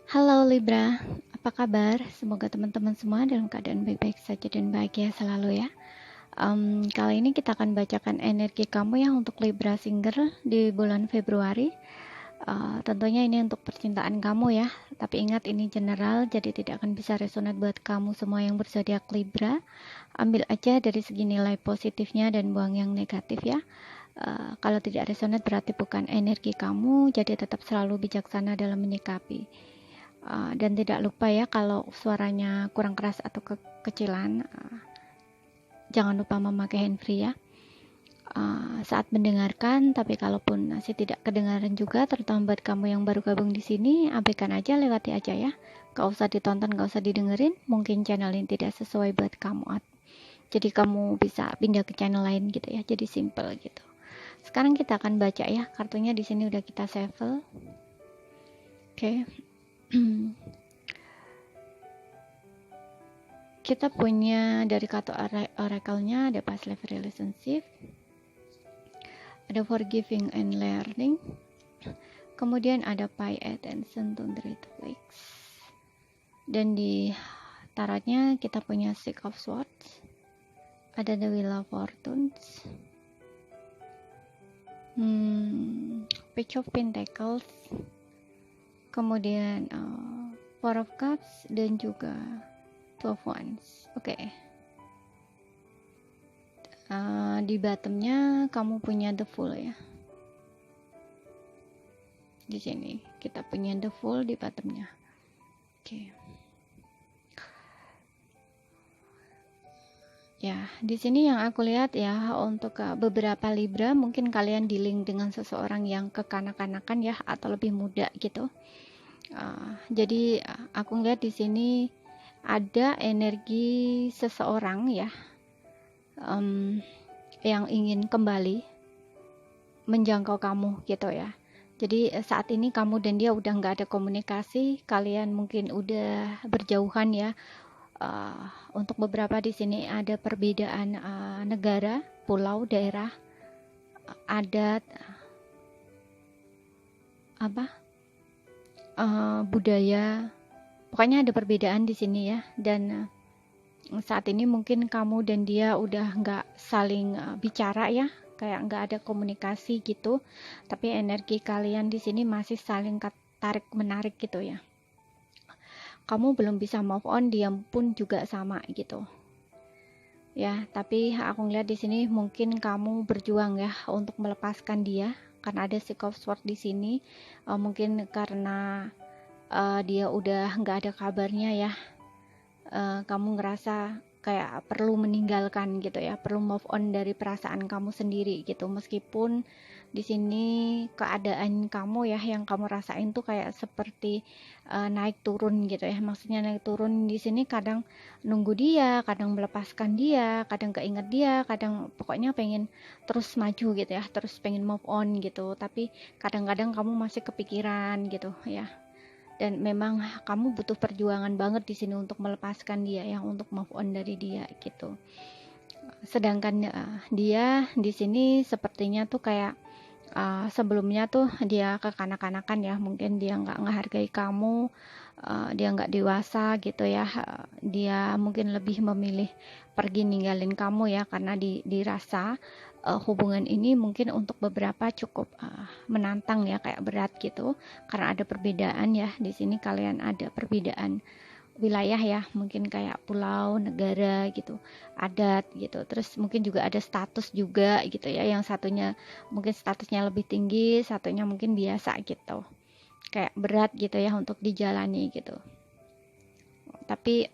Halo Libra, apa kabar? Semoga teman-teman semua dalam keadaan baik-baik saja dan bahagia selalu ya. Kali ini kita akan bacakan energi kamu ya untuk Libra Singer di bulan Februari. Tentunya ini untuk percintaan kamu ya, tapi ingat ini general, jadi tidak akan bisa resonate buat kamu semua yang berzodiak Libra. Ambil aja dari segi nilai positifnya dan buang yang negatif ya. Kalau tidak resonate berarti bukan energi kamu, jadi tetap selalu bijaksana dalam menyikapi. Dan tidak lupa ya, kalau suaranya kurang keras atau kekecilan, jangan lupa memakai handfree ya saat mendengarkan. Tapi kalaupun masih tidak kedengaran juga, terutama buat kamu yang baru gabung di sini, abaikan aja, lewati aja ya, gak usah ditonton, gak usah didengerin. Mungkin channel ini tidak sesuai buat kamu, jadi kamu bisa pindah ke channel lain gitu ya, jadi simple gitu. Sekarang kita akan baca ya, kartunya di sini udah kita shuffle. Oke. Kita punya dari kartu oracle-nya ada past life relationship, ada forgiving and learning, kemudian ada pay attention to the red flags, dan di tarotnya kita punya six of swords, ada the wheel of fortunes, page of pentacles, kemudian four of cups, dan juga two of wands. Oke. Di bottomnya kamu punya the fool ya. Di sini kita punya the fool di bottomnya. Oke. Ya, di sini yang aku lihat ya, untuk beberapa Libra mungkin kalian dealing dengan seseorang yang kekanak-kanakan ya, atau lebih muda gitu. Jadi aku lihat di sini ada energi seseorang ya, yang ingin kembali menjangkau kamu gitu ya. Jadi saat ini kamu dan dia udah nggak ada komunikasi, kalian mungkin udah berjauhan ya. Untuk beberapa di sini ada perbedaan negara, pulau, daerah, adat, budaya. Pokoknya ada perbedaan di sini ya. Dan saat ini mungkin kamu dan dia udah nggak saling bicara ya, kayak nggak ada komunikasi gitu. Tapi energi kalian di sini masih saling tarik menarik gitu ya. Kamu belum bisa move on, dia pun juga sama gitu ya. Tapi aku ngeliat di sini mungkin kamu berjuang ya untuk melepaskan dia, karena ada six of swords di sini. Mungkin karena dia udah nggak ada kabarnya ya, kamu ngerasa kayak perlu meninggalkan gitu ya, perlu move on dari perasaan kamu sendiri gitu. Meskipun di sini keadaan kamu ya yang kamu rasain tuh kayak seperti naik turun gitu ya. Maksudnya naik turun di sini, kadang nunggu dia, kadang melepaskan dia, kadang keinget dia, kadang pokoknya pengen terus maju gitu ya, terus pengen move on gitu. Tapi kadang-kadang kamu masih kepikiran gitu ya. Dan memang kamu butuh perjuangan banget di sini untuk melepaskan dia ya, untuk move on dari dia gitu. Sedangkan dia di sini sepertinya tuh kayak sebelumnya tuh dia kekanak-kanakan ya, mungkin dia nggak menghargai kamu, dia nggak dewasa gitu ya. Dia mungkin lebih memilih pergi ninggalin kamu ya, karena dirasa hubungan ini mungkin untuk beberapa cukup menantang ya, kayak berat gitu, karena ada perbedaan ya. Di sini kalian ada perbedaan wilayah ya, mungkin kayak pulau, negara gitu, adat gitu. Terus mungkin juga ada status juga gitu ya, yang satunya mungkin statusnya lebih tinggi, satunya mungkin biasa gitu, kayak berat gitu ya untuk dijalani gitu. Tapi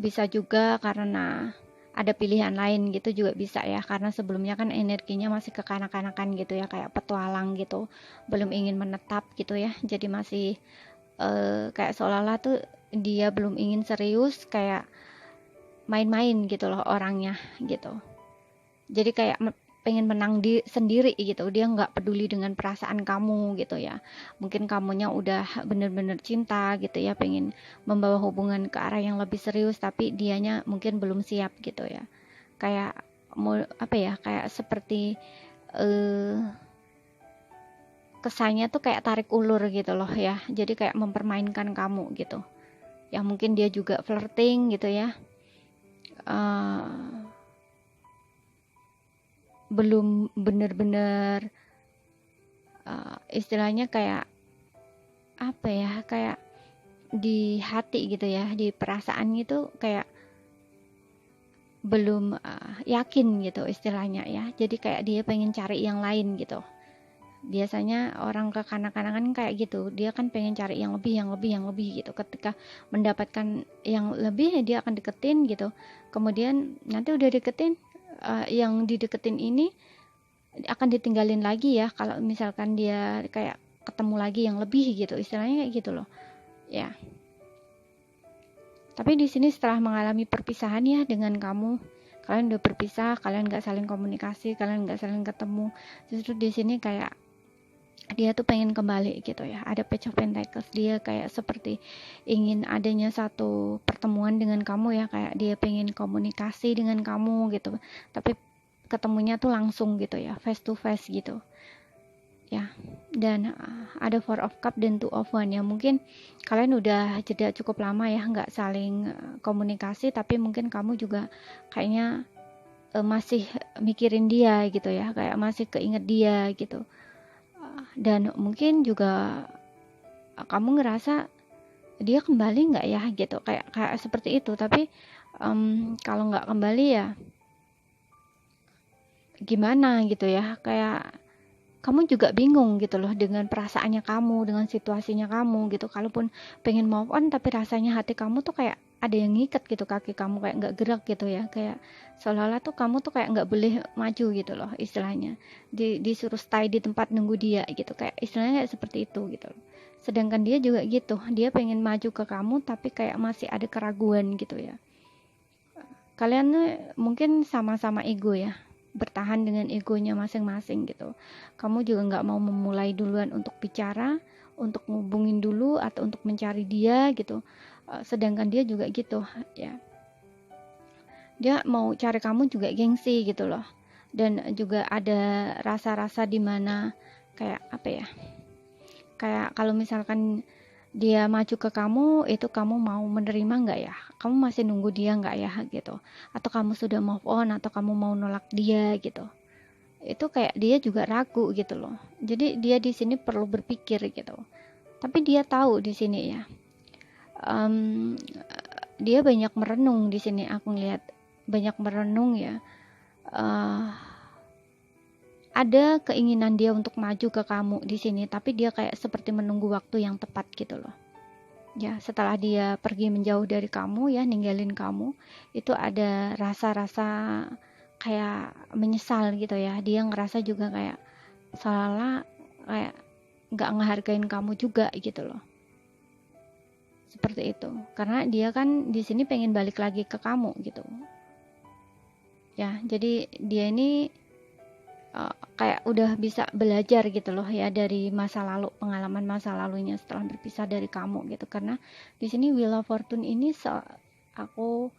bisa juga karena ada pilihan lain gitu juga bisa ya, karena sebelumnya kan energinya masih kekanak-kanakan gitu ya, kayak petualang gitu, belum ingin menetap gitu ya. Jadi masih kayak seolah-olah tuh dia belum ingin serius, kayak main-main gitu loh orangnya gitu. Jadi kayak pengen menang sendiri gitu, dia nggak peduli dengan perasaan kamu gitu ya. Mungkin kamunya udah bener-bener cinta gitu ya, pengen membawa hubungan ke arah yang lebih serius, tapi dianya mungkin belum siap gitu ya. Kayak mau apa ya, kayak seperti kesannya tuh kayak tarik ulur gitu loh ya, jadi kayak mempermainkan kamu gitu ya. Mungkin dia juga flirting gitu ya, belum bener-bener istilahnya kayak apa ya, kayak di hati gitu ya, di perasaan itu kayak belum yakin gitu istilahnya ya. Jadi kayak dia pengen cari yang lain gitu. Biasanya orang kekanak-kanakan kayak gitu, dia kan pengen cari yang lebih, yang lebih, yang lebih gitu. Ketika mendapatkan yang lebih, dia akan deketin gitu. Kemudian nanti udah deketin, yang dideketin ini akan ditinggalin lagi ya, kalau misalkan dia kayak ketemu lagi yang lebih gitu, istilahnya kayak gitu loh ya. Tapi di sini setelah mengalami perpisahan ya dengan kamu, kalian udah berpisah, kalian nggak saling komunikasi, kalian nggak saling ketemu, justru di sini kayak dia tuh pengen kembali gitu ya. Ada Page of Pentacles, dia kayak seperti ingin adanya satu pertemuan dengan kamu ya, kayak dia pengen komunikasi dengan kamu gitu, tapi ketemunya tuh langsung gitu ya, face to face gitu ya. Dan ada Four of Cup dan Two of One ya. Mungkin kalian udah jeda cukup lama ya nggak saling komunikasi, tapi mungkin kamu juga kayaknya masih mikirin dia gitu ya, kayak masih keinget dia gitu. Dan mungkin juga kamu ngerasa dia kembali nggak ya gitu, kayak seperti itu. Tapi kalau nggak kembali ya gimana gitu ya, kayak kamu juga bingung gitu loh dengan perasaannya kamu, dengan situasinya kamu gitu. Kalaupun pengen move on, tapi rasanya hati kamu tuh kayak ada yang ngikat gitu, kaki kamu kayak nggak gerak gitu ya, kayak seolah-olah tuh kamu tuh kayak nggak boleh maju gitu loh istilahnya, disuruh stay di tempat nunggu dia gitu, kayak istilahnya kayak seperti itu gitu loh. Sedangkan dia juga gitu, dia pengen maju ke kamu tapi kayak masih ada keraguan gitu ya. Kalian tuh mungkin sama-sama ego ya, bertahan dengan egonya masing-masing gitu. Kamu juga nggak mau memulai duluan untuk bicara, untuk ngubungin dulu atau untuk mencari dia gitu. Sedangkan dia juga gitu ya, dia mau cari kamu juga gengsi gitu loh. Dan juga ada rasa-rasa dimana kayak apa ya, kayak kalau misalkan dia maju ke kamu, itu kamu mau menerima nggak ya? Kamu masih nunggu dia nggak ya gitu? Atau kamu sudah move on, atau kamu mau nolak dia gitu? Itu kayak dia juga ragu gitu loh. Jadi dia di sini perlu berpikir gitu. Tapi dia tahu di sini ya, um, dia banyak merenung di sini. Aku ngeliat banyak merenung ya. Uh, ada keinginan dia untuk maju ke kamu di sini, tapi dia kayak seperti menunggu waktu yang tepat gitu loh. Ya, setelah dia pergi menjauh dari kamu ya, ninggalin kamu, itu ada rasa-rasa kayak menyesal gitu ya. Dia ngerasa juga kayak salah, kayak nggak ngehargain kamu juga gitu loh. Seperti itu. Karena dia kan di sini pengen balik lagi ke kamu gitu. Ya, jadi dia ini kayak udah bisa belajar gitu loh ya dari masa lalu, pengalaman masa lalunya setelah berpisah dari kamu gitu. Karena di sini Wheel of Fortune ini aku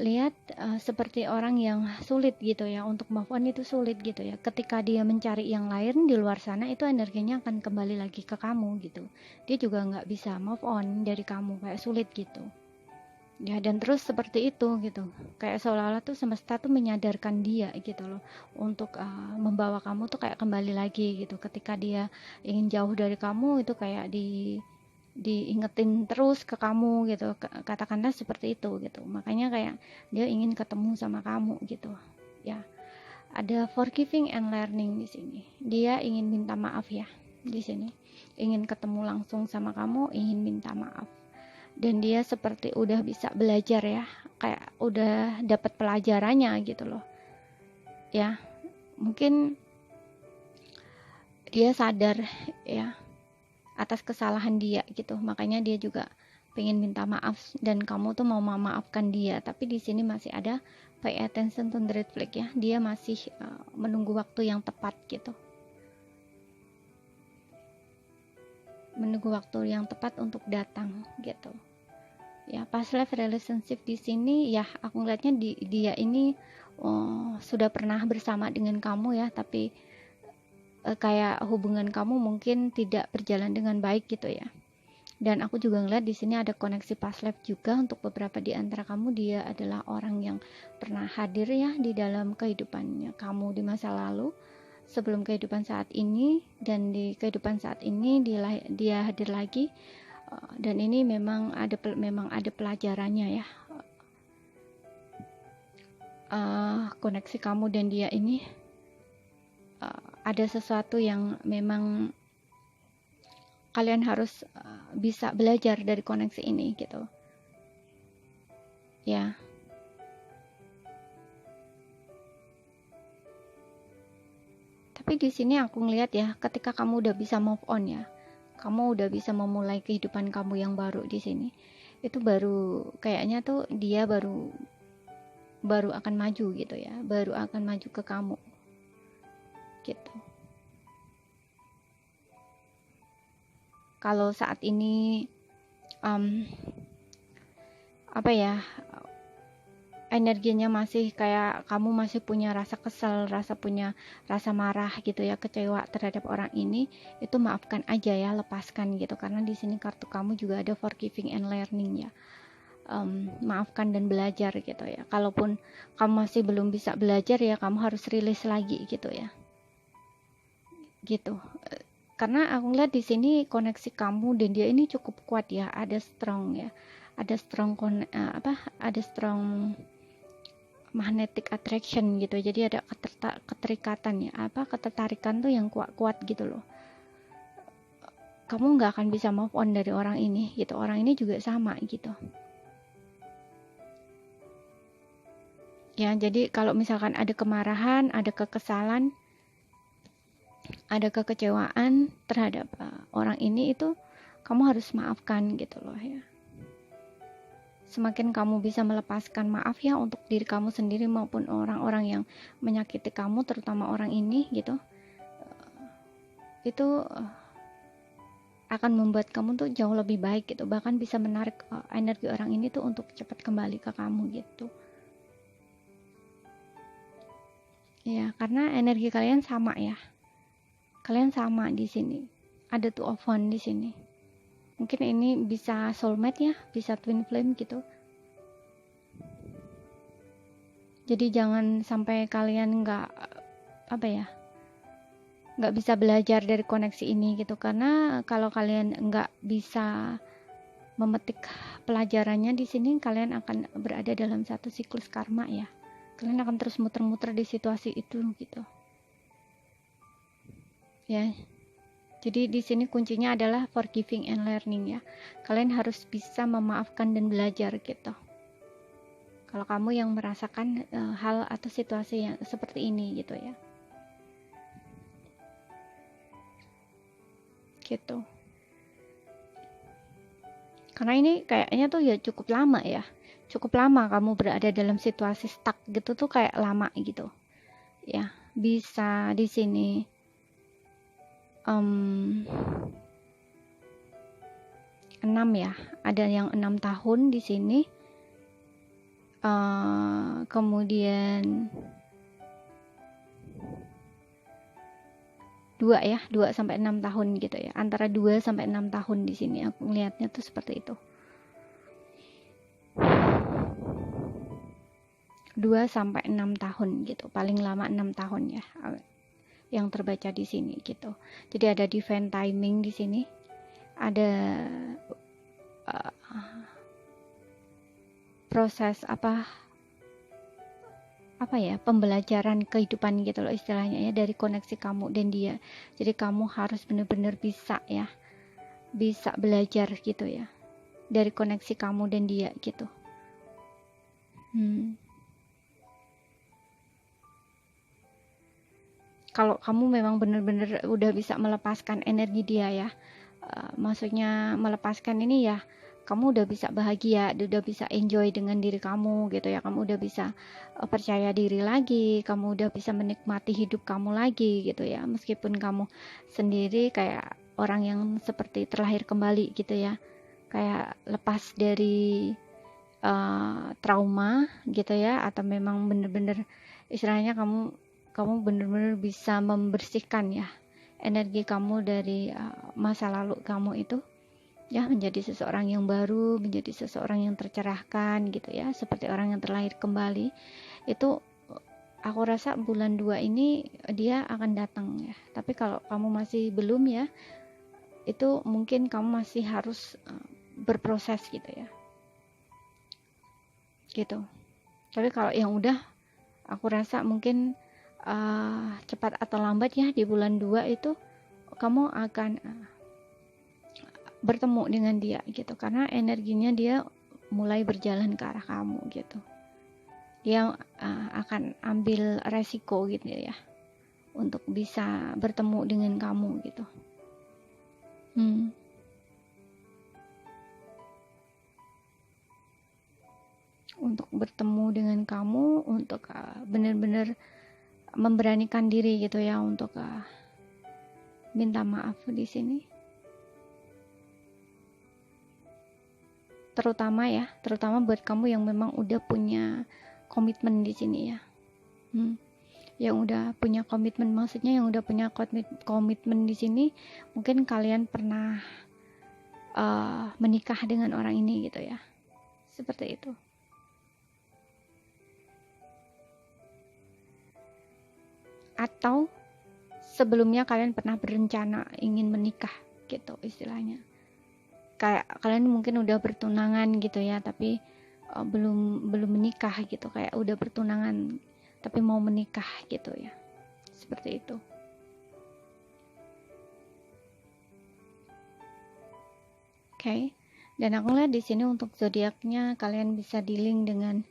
lihat seperti orang yang sulit gitu ya, untuk move on itu sulit gitu ya. Ketika dia mencari yang lain di luar sana, itu energinya akan kembali lagi ke kamu gitu. Dia juga nggak bisa move on dari kamu, kayak sulit gitu ya. Dan terus seperti itu gitu, kayak seolah-olah tuh semesta tuh menyadarkan dia gitu loh, untuk membawa kamu tuh kayak kembali lagi gitu. Ketika dia ingin jauh dari kamu, itu kayak diingetin terus ke kamu gitu, katakanlah seperti itu gitu. Makanya kayak dia ingin ketemu sama kamu gitu ya. Ada forgiving and learning di sini, dia ingin minta maaf ya. Di sini ingin ketemu langsung sama kamu, ingin minta maaf. Dan dia seperti udah bisa belajar ya, kayak udah dapat pelajarannya gitu loh ya. Mungkin dia sadar ya atas kesalahan dia gitu, makanya dia juga pengen minta maaf, dan kamu tuh mau memaafkan dia. Tapi di sini masih ada pay attention to the red flag ya, dia masih menunggu waktu yang tepat gitu, menunggu waktu yang tepat untuk datang gitu ya. Past life relationship di sini ya, aku ngeliatnya dia ini sudah pernah bersama dengan kamu ya, tapi kayak hubungan kamu mungkin tidak berjalan dengan baik gitu ya. Dan aku juga ngeliat di sini ada koneksi past life juga untuk beberapa di antara kamu. Dia adalah orang yang pernah hadir ya di dalam kehidupannya kamu di masa lalu, sebelum kehidupan saat ini, dan di kehidupan saat ini dia hadir lagi. Dan ini memang ada pelajarannya ya. Koneksi kamu dan dia ini ada sesuatu yang memang kalian harus bisa belajar dari koneksi ini gitu ya. Tapi di sini aku ngelihat ya, ketika kamu udah bisa move on ya, kamu udah bisa memulai kehidupan kamu yang baru di sini, itu baru kayaknya tuh dia baru akan maju gitu ya, baru akan maju ke kamu gitu. Kalau saat ini apa ya, energinya masih kayak kamu masih punya rasa kesel, rasa marah gitu ya, kecewa terhadap orang ini, itu maafkan aja ya, lepaskan gitu. Karena di sini kartu kamu juga ada forgiving and learning ya. Maafkan dan belajar gitu ya. Kalaupun kamu masih belum bisa belajar ya, kamu harus rilis lagi gitu ya. Gitu. Karena aku lihat di sini koneksi kamu dan dia ini cukup kuat ya, ada strong ya. Ada strong magnetic attraction gitu, jadi ada keterikatan ya, ketertarikan tuh yang kuat gitu loh. Kamu nggak akan bisa move on dari orang ini gitu, orang ini juga sama gitu ya. Jadi kalau misalkan ada kemarahan, ada kekesalan, ada kekecewaan terhadap orang ini, itu kamu harus maafkan gitu loh ya. Semakin kamu bisa melepaskan maaf ya untuk diri kamu sendiri maupun orang-orang yang menyakiti kamu, terutama orang ini gitu, itu akan membuat kamu tuh jauh lebih baik gitu, bahkan bisa menarik energi orang ini tuh untuk cepat kembali ke kamu gitu ya. Karena energi kalian sama ya, kalian sama di sini, ada two of one di sini. Mungkin ini bisa soulmate ya, bisa twin flame gitu. Jadi jangan sampai kalian nggak bisa belajar dari koneksi ini gitu. Karena kalau kalian nggak bisa memetik pelajarannya di sini, kalian akan berada dalam satu siklus karma ya. Kalian akan terus muter-muter di situasi itu gitu ya. Jadi di sini kuncinya adalah forgiving and learning ya. Kalian harus bisa memaafkan dan belajar gitu. Kalau kamu yang merasakan hal atau situasi yang seperti ini gitu ya. Gitu. Karena ini kayaknya tuh ya cukup lama ya. Cukup lama kamu berada dalam situasi stuck gitu tuh, kayak lama gitu. Ya, bisa di sini 6 ya, ada yang 6 tahun di sini. Kemudian 2 sampai 6 tahun gitu ya, antara 2 sampai 6 tahun di sini aku ngelihatnya tuh seperti itu. 2 sampai 6 tahun gitu, paling lama 6 tahun ya yang terbaca di sini gitu. Jadi ada divine timing di sini, ada proses pembelajaran kehidupan gitu loh istilahnya ya, dari koneksi kamu dan dia. Jadi kamu harus benar-benar bisa belajar gitu ya dari koneksi kamu dan dia gitu. Kalau kamu memang benar-benar udah bisa melepaskan energi dia ya, maksudnya melepaskan ini ya, kamu udah bisa bahagia, udah bisa enjoy dengan diri kamu gitu ya, kamu udah bisa percaya diri lagi, kamu udah bisa menikmati hidup kamu lagi gitu ya, meskipun kamu sendiri kayak orang yang seperti terlahir kembali gitu ya, kayak lepas dari trauma gitu ya, atau memang bener-bener istilahnya kamu bener-bener bisa membersihkan ya energi kamu dari masa lalu kamu itu ya, menjadi seseorang yang baru, menjadi seseorang yang tercerahkan gitu ya, seperti orang yang terlahir kembali. Itu aku rasa bulan 2 ini dia akan datang ya. Tapi kalau kamu masih belum ya, itu mungkin kamu masih harus berproses gitu ya, gitu. Tapi kalau yang udah, aku rasa mungkin cepat atau lambat ya, di bulan 2 itu kamu akan bertemu dengan dia gitu, karena energinya dia mulai berjalan ke arah kamu gitu. Dia akan ambil resiko gitu ya, untuk bisa bertemu dengan kamu gitu. Untuk bertemu dengan kamu, untuk benar-benar memberanikan diri gitu ya, untuk minta maaf di sini. Terutama buat kamu yang memang udah punya komitmen di sini ya. Yang udah punya komitmen, maksudnya yang udah punya komitmen di sini, mungkin kalian pernah menikah dengan orang ini gitu ya, seperti itu. Atau sebelumnya kalian pernah berencana ingin menikah gitu istilahnya, kayak kalian mungkin udah bertunangan gitu ya, tapi belum menikah gitu, kayak udah bertunangan tapi mau menikah gitu ya, seperti itu. Oke. Dan aku lihat di sini untuk zodiaknya kalian bisa dealing dengan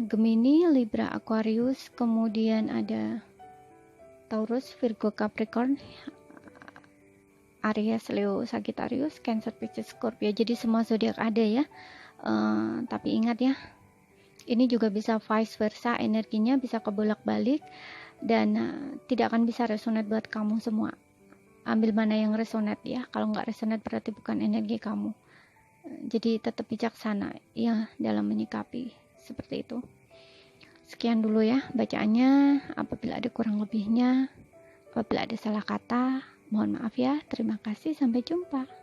Gemini, Libra, Aquarius, kemudian ada Taurus, Virgo, Capricorn, Aries, Leo, Sagittarius, Cancer, Pisces, Scorpio. Jadi semua zodiak ada ya. Tapi ingat ya, ini juga bisa vice versa, energinya bisa kebolak-balik dan tidak akan bisa resonate buat kamu semua. Ambil mana yang resonate ya. Kalau nggak resonate berarti bukan energi kamu. Jadi tetap bijaksana ya dalam menyikapi seperti itu. Sekian dulu ya bacaannya. Apabila ada kurang lebihnya, apabila ada salah kata, mohon maaf ya. Terima kasih, sampai jumpa.